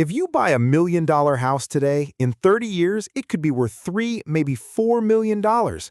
If you buy $1 million house today, in 30 years, it could be worth 3, maybe $4 million.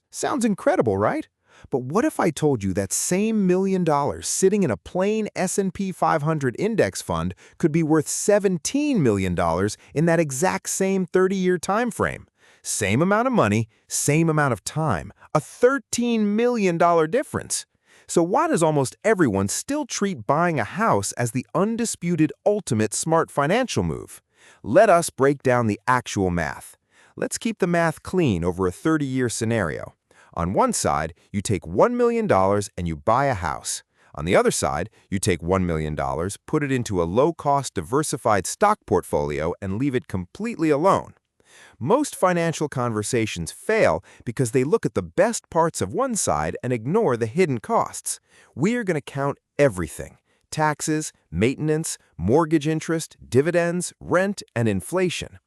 Sounds incredible, right? But what if I told you that same $1 million sitting in a plain S&P 500 index fund could be worth $17 million in that exact same 30-year time frame? Same amount of money, same amount of time, a $13 million difference. So why does almost everyone still treat buying a house as the undisputed ultimate smart financial move? Let us break down the actual math. Let's keep the math clean over a 30-year scenario. On one side, you take $1 million and you buy a house. On the other side, you take $1 million, put it into a low-cost diversified stock portfolio and leave it completely alone. Most financial conversations fail because they look at the best parts of one side and ignore the hidden costs. We're going to count everything: taxes, maintenance, mortgage interest, dividends, rent, and inflation.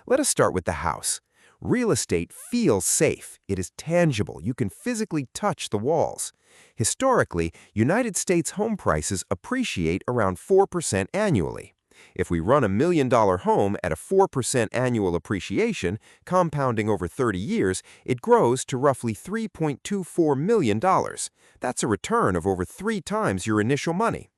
Let us start with the house. Real estate feels safe. It is tangible. You can physically touch the walls. Historically, United States home prices appreciate around 4% annually. If we run $1 million home at a 4% annual appreciation, compounding over 30 years, it grows to roughly $3.24 million. That's a return of over 3 times your initial money.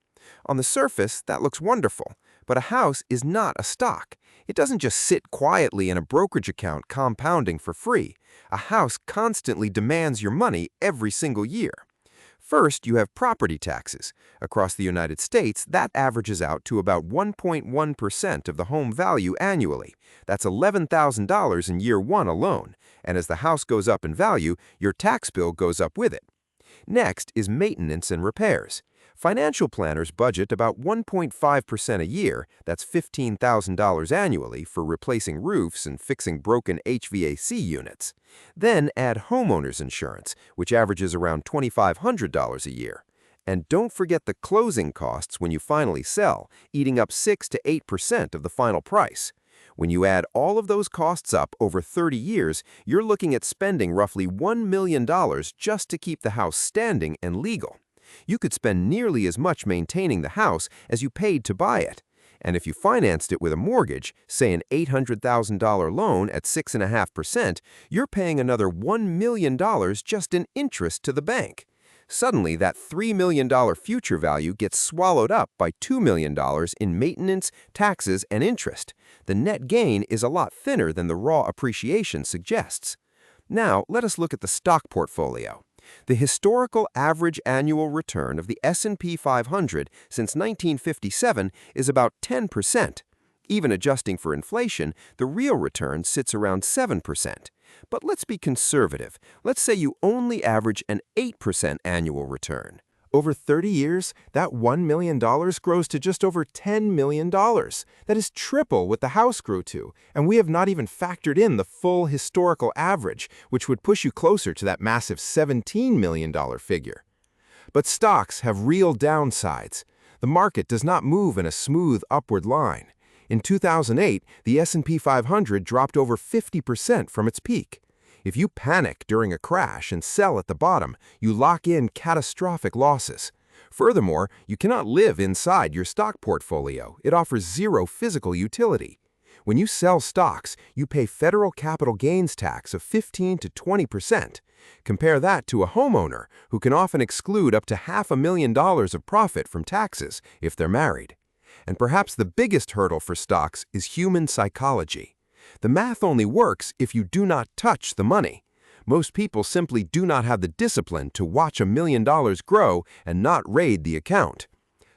On the surface, that looks wonderful, but a house is not a stock. It doesn't just sit quietly in a brokerage account compounding for free. A house constantly demands your money every single year. First, you have property taxes. Across the United States, that averages out to about 1.1% of the home value annually. That's $11,000 in year one alone. And as the house goes up in value, your tax bill goes up with it. Next is maintenance and repairs. Financial planners budget about 1.5% a year, that's $15,000 annually, for replacing roofs and fixing broken HVAC units. Then add homeowners insurance, which averages around $2,500 a year. And don't forget the closing costs when you finally sell, eating up 6 to 8% of the final price. When you add all of those costs up over 30 years, you're looking at spending roughly $1 million just to keep the house standing and legal. You could spend nearly as much maintaining the house as you paid to buy it. And if you financed it with a mortgage, say an $800,000 loan at 6.5%, you're paying another $1 million just in interest to the bank. Suddenly, that $3 million future value gets swallowed up by $2 million in maintenance, taxes, and interest. The net gain is a lot thinner than the raw appreciation suggests. Now, let us look at the stock portfolio. The historical average annual return of the S&P 500 since 1957 is about 10%. Even adjusting for inflation, the real return sits around 7%. But let's be conservative. Let's say you only average an 8% annual return. Over 30 years, that $1 million grows to just over $10 million. That is triple what the house grew to, and we have not even factored in the full historical average, which would push you closer to that massive $17 million figure. But stocks have real downsides. The market does not move in a smooth upward line. In 2008, the S&P 500 dropped over 50% from its peak. If you panic during a crash and sell at the bottom, you lock in catastrophic losses. Furthermore, you cannot live inside your stock portfolio. It offers zero physical utility. When you sell stocks, you pay federal capital gains tax of 15 to 20%. Compare that to a homeowner who can often exclude up to $500,000 of profit from taxes if they're married. And perhaps the biggest hurdle for stocks is human psychology. The math only works if you do not touch the money. Most people simply do not have the discipline to watch $1 million grow and not raid the account.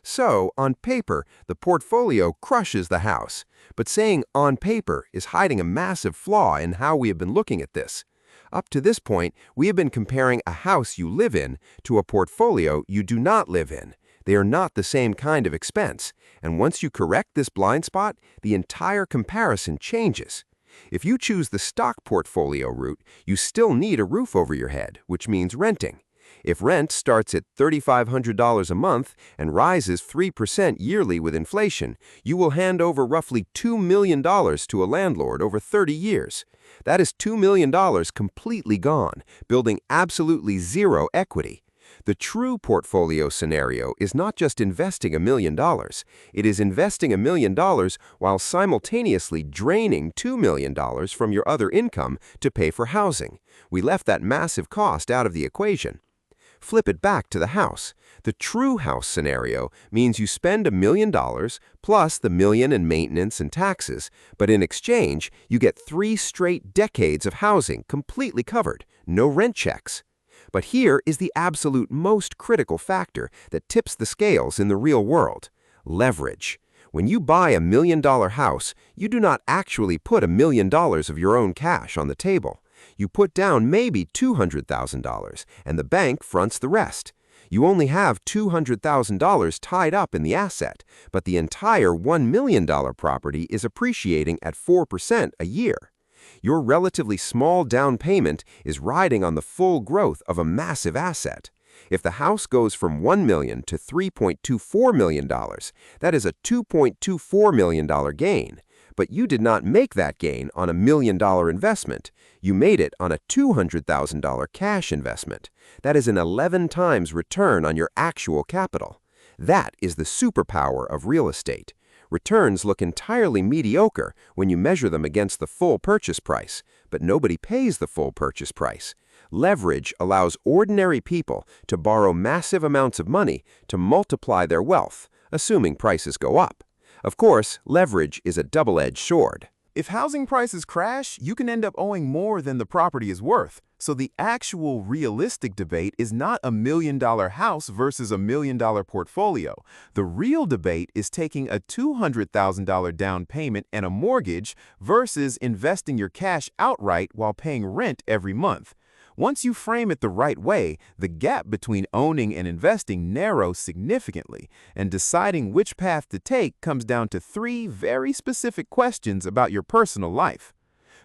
So, on paper, the portfolio crushes the house. But saying on paper is hiding a massive flaw in how we have been looking at this. Up to this point, we have been comparing a house you live in to a portfolio you do not live in. They are not the same kind of expense, and once you correct this blind spot, the entire comparison changes. If you choose the stock portfolio route, you still need a roof over your head, which means renting. If rent starts at $3,500 a month and rises 3% yearly with inflation, you will hand over roughly $2 million to a landlord over 30 years. That is $2 million completely gone, building absolutely zero equity. The true portfolio scenario is not just investing $1 million. It is investing $1 million while simultaneously draining $2 million from your other income to pay for housing. We left that massive cost out of the equation. Flip it back to the house. The true house scenario means you spend $1 million plus the million in maintenance and taxes, but in exchange, you get 3 straight decades of housing completely covered, no rent checks. But here is the absolute most critical factor that tips the scales in the real world: leverage. When you buy $1 million house, you do not actually put $1 million of your own cash on the table. You put down maybe $200,000, and the bank fronts the rest. You only have $200,000 tied up in the asset, but the entire $1 million property is appreciating at 4% a year. Your relatively small down payment is riding on the full growth of a massive asset. If the house goes from $1 million to $3.24 million, that is a $2.24 million gain. But you did not make that gain on a $1 million investment. You made it on a $200,000 cash investment. That is an 11 times return on your actual capital. That is the superpower of real estate. Returns look entirely mediocre when you measure them against the full purchase price, but nobody pays the full purchase price. Leverage allows ordinary people to borrow massive amounts of money to multiply their wealth, assuming prices go up. Of course, leverage is a double-edged sword. If housing prices crash, you can end up owing more than the property is worth. So the actual realistic debate is not $1 million house versus $1 million portfolio. The real debate is taking a $200,000 down payment and a mortgage versus investing your cash outright while paying rent every month. Once you frame it the right way, the gap between owning and investing narrows significantly, and deciding which path to take comes down to 3 very specific questions about your personal life.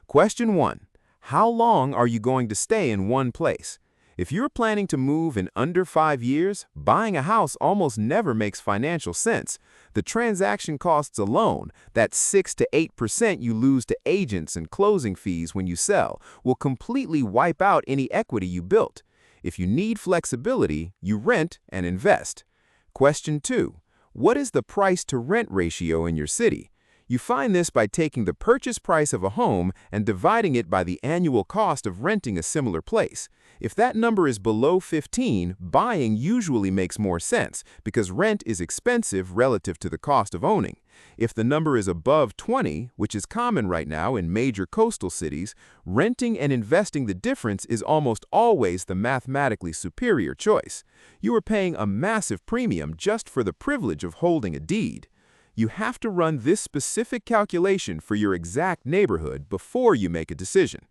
Question 1. How long are you going to stay in one place? If you're planning to move in under 5 years, buying a house almost never makes financial sense. The transaction costs alone, that 6 to 8% you lose to agents and closing fees when you sell, will completely wipe out any equity you built. If you need flexibility, you rent and invest. Question 2. What is the price-to-rent ratio in your city? You find this by taking the purchase price of a home and dividing it by the annual cost of renting a similar place. If that number is below 15, buying usually makes more sense because rent is expensive relative to the cost of owning. If the number is above 20, which is common right now in major coastal cities, renting and investing the difference is almost always the mathematically superior choice. You are paying a massive premium just for the privilege of holding a deed. You have to run this specific calculation for your exact neighborhood before you make a decision.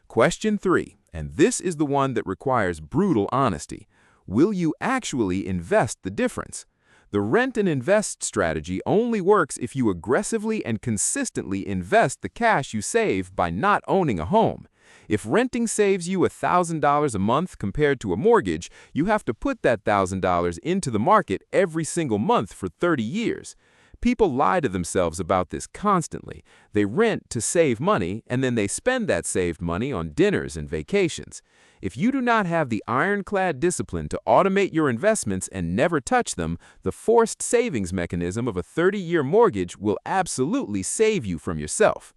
Question 3, and this is the one that requires brutal honesty. Will you actually invest the difference? The rent and invest strategy only works if you aggressively and consistently invest the cash you save by not owning a home. If renting saves you $1,000 a month compared to a mortgage, you have to put that $1,000 into the market every single month for 30 years. People lie to themselves about this constantly. They rent to save money, and then they spend that saved money on dinners and vacations. If you do not have the ironclad discipline to automate your investments and never touch them, the forced savings mechanism of a 30-year mortgage will absolutely save you from yourself.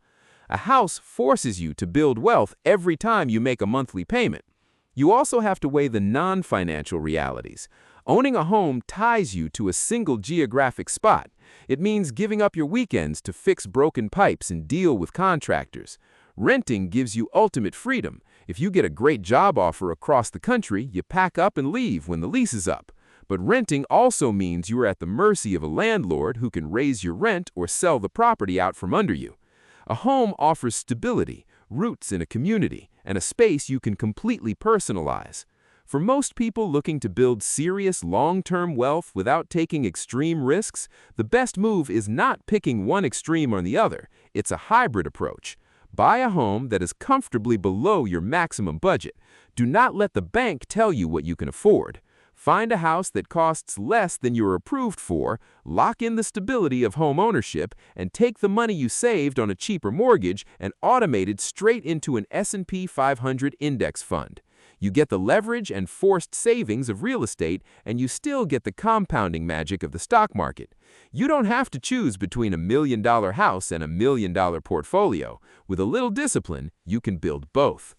A house forces you to build wealth every time you make a monthly payment. You also have to weigh the non-financial realities. Owning a home ties you to a single geographic spot. It means giving up your weekends to fix broken pipes and deal with contractors. Renting gives you ultimate freedom. If you get a great job offer across the country, you pack up and leave when the lease is up. But renting also means you are at the mercy of a landlord who can raise your rent or sell the property out from under you. A home offers stability, roots in a community, and a space you can completely personalize. For most people looking to build serious long-term wealth without taking extreme risks, the best move is not picking one extreme or the other. It's a hybrid approach. Buy a home that is comfortably below your maximum budget. Do not let the bank tell you what you can afford. Find a house that costs less than you're approved for, lock in the stability of home ownership, and take the money you saved on a cheaper mortgage and automate it straight into an S&P 500 index fund. You get the leverage and forced savings of real estate, and you still get the compounding magic of the stock market. You don't have to choose between $1 million house and $1 million portfolio. With a little discipline, you can build both.